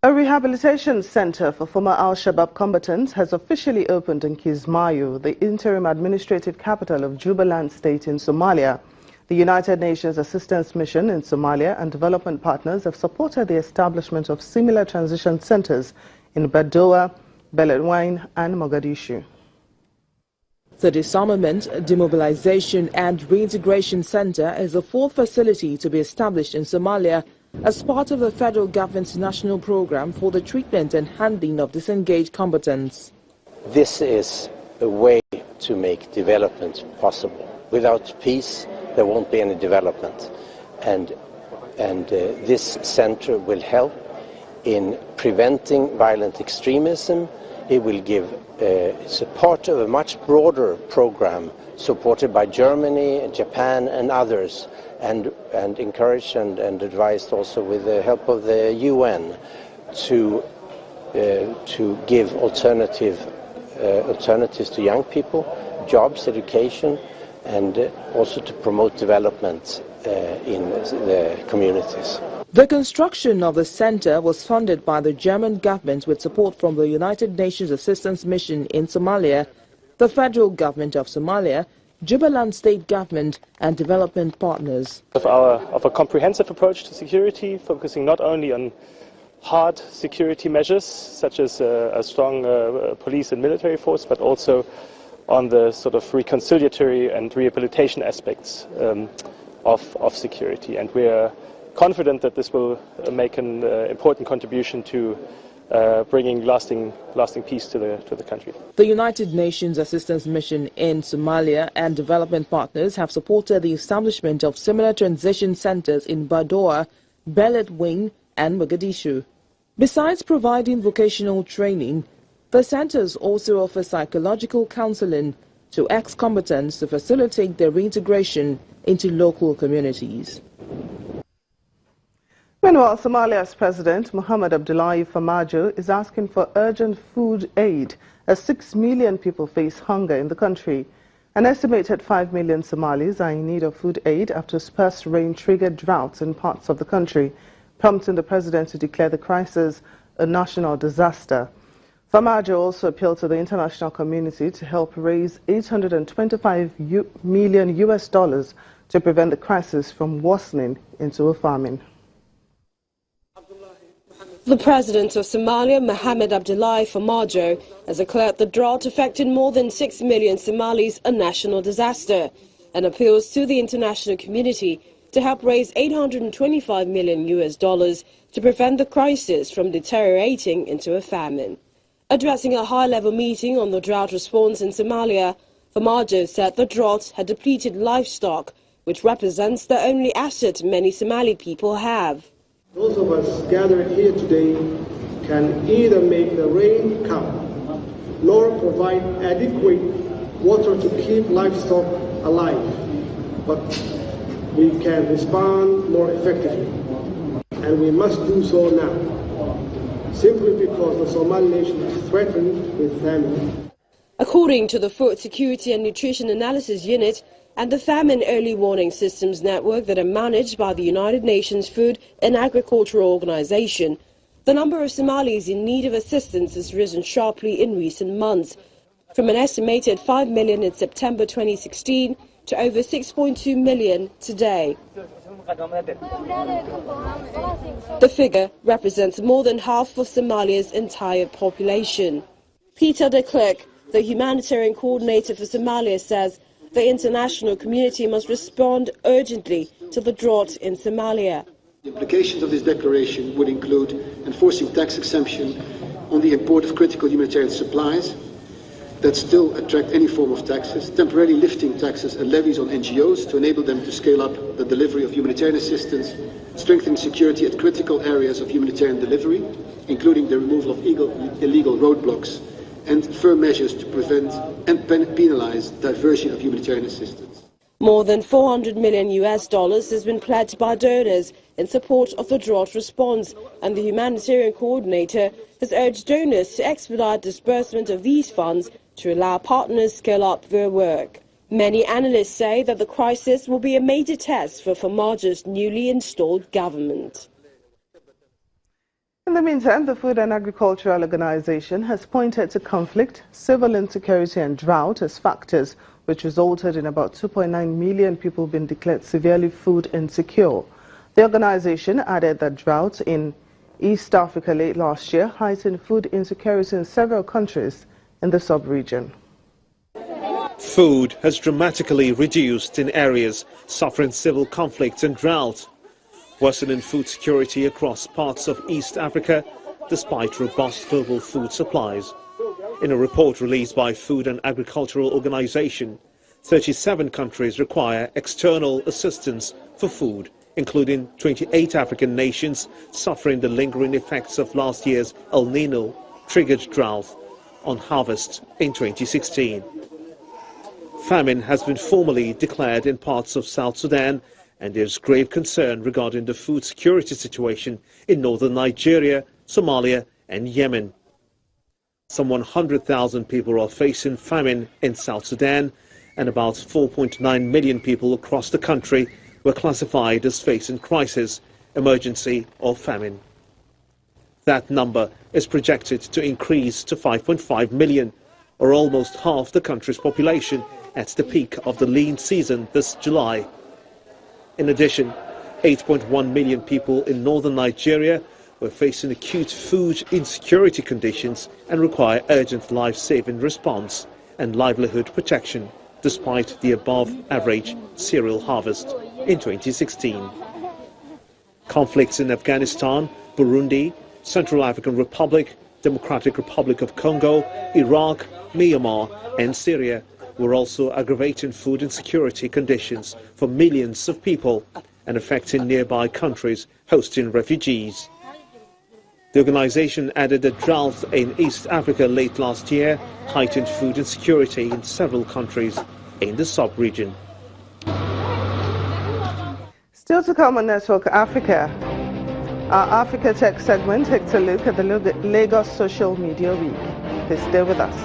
A rehabilitation center for former Al-Shabaab combatants has officially opened in Kismayo, the interim administrative capital of Jubaland State in Somalia. The United Nations Assistance Mission in Somalia and development partners have supported the establishment of similar transition centers in Badoa, Beledweyne and Mogadishu. The Disarmament, Demobilization and Reintegration Center is the fourth facility to be established in Somalia as part of the federal government's national program for the treatment and handling of disengaged combatants. This is a way to make development possible. Without peace, there won't be any development. And this center will help in preventing violent extremism. It will give support of a much broader program supported by Germany, Japan and others, and encouraged and advised also with the help of the UN to give alternatives to young people, jobs, education, and also to promote development in the communities. The construction of the center was funded by the German government with support from the United Nations Assistance Mission in Somalia, the federal government of Somalia, Jubaland state government and development partners. Of a comprehensive approach to security, focusing not only on hard security measures such as a strong police and military force, but also on the sort of reconciliatory and rehabilitation aspects of security. And we are confident that this will make an important contribution to bringing lasting peace to the country. The United Nations Assistance Mission in Somalia and development partners have supported the establishment of similar transition centers in Badoa, Beledweyne and Mogadishu. Besides providing vocational training, the centers also offer psychological counseling to ex-combatants to facilitate their reintegration into local communities. Meanwhile, Somalia's President Mohamed Abdullahi Farmajo is asking for urgent food aid as 6 million people face hunger in the country. An estimated 5 million Somalis are in need of food aid after sparse rain-triggered droughts in parts of the country, prompting the president to declare the crisis a national disaster. Farmajo also appealed to the international community to help raise $825 million to prevent the crisis from worsening into a famine. The president of Somalia, Mohamed Abdullahi Farmajo, has declared the drought affecting more than 6 million Somalis a national disaster and appeals to the international community to help raise $825 million to prevent the crisis from deteriorating into a famine. Addressing a high-level meeting on the drought response in Somalia, Farmajo said the drought had depleted livestock, which represents the only asset many Somali people have. Those of us gathered here today can either make the rain come, nor provide adequate water to keep livestock alive, but we can respond more effectively, and we must do so now, simply because the Somali nation is threatened with famine. According to the Food Security and Nutrition Analysis Unit and the Famine Early Warning Systems Network that are managed by the United Nations Food and Agricultural Organization, the number of Somalis in need of assistance has risen sharply in recent months, from an estimated 5 million in September 2016 to over 6.2 million today. The figure represents more than half of Somalia's entire population. Peter de Klerk, the humanitarian coordinator for Somalia, says the international community must respond urgently to the drought in Somalia. The implications of this declaration would include enforcing tax exemption on the import of critical humanitarian supplies that still attract any form of taxes, temporarily lifting taxes and levies on NGOs to enable them to scale up the delivery of humanitarian assistance, strengthening security at critical areas of humanitarian delivery, including the removal of illegal roadblocks, and firm measures to prevent and penalize diversion of humanitarian assistance. More than $400 million has been pledged by donors in support of the drought response, and the humanitarian coordinator has urged donors to expedite disbursement of these funds to allow partners scale up their work. Many analysts say that the crisis will be a major test for Farmajo's newly installed government. In the meantime, the Food and Agricultural Organization has pointed to conflict, civil insecurity and drought as factors which resulted in about 2.9 million people being declared severely food insecure. The organization added that drought in East Africa late last year heightened food insecurity in several countries in the sub-region. Food has dramatically reduced in areas suffering civil conflict and drought, worsening food security across parts of East Africa despite robust global food supplies. In a report released by Food and Agricultural Organization, 37 countries require external assistance for food, including 28 African nations suffering the lingering effects of last year's El Nino-triggered drought on harvest in 2016. Famine has been formally declared in parts of South Sudan, and there's grave concern regarding the food security situation in northern Nigeria, Somalia and Yemen. Some 100,000 people are facing famine in South Sudan, and about 4.9 million people across the country were classified as facing crisis, emergency or famine. That number is projected to increase to 5.5 million, or almost half the country's population at the peak of the lean season this July. In addition, 8.1 million people in northern Nigeria were facing acute food insecurity conditions and require urgent life-saving response and livelihood protection, despite the above-average cereal harvest in 2016. Conflicts in Afghanistan, Burundi, Central African Republic, Democratic Republic of Congo, Iraq, Myanmar and Syria were also aggravating food insecurity conditions for millions of people and affecting nearby countries hosting refugees. The organization added that drought in East Africa late last year heightened food insecurity in several countries in the sub-region. Still to come on Network Africa, our Africa Tech segment takes a look at the Lagos Social Media Week. Please stay with us.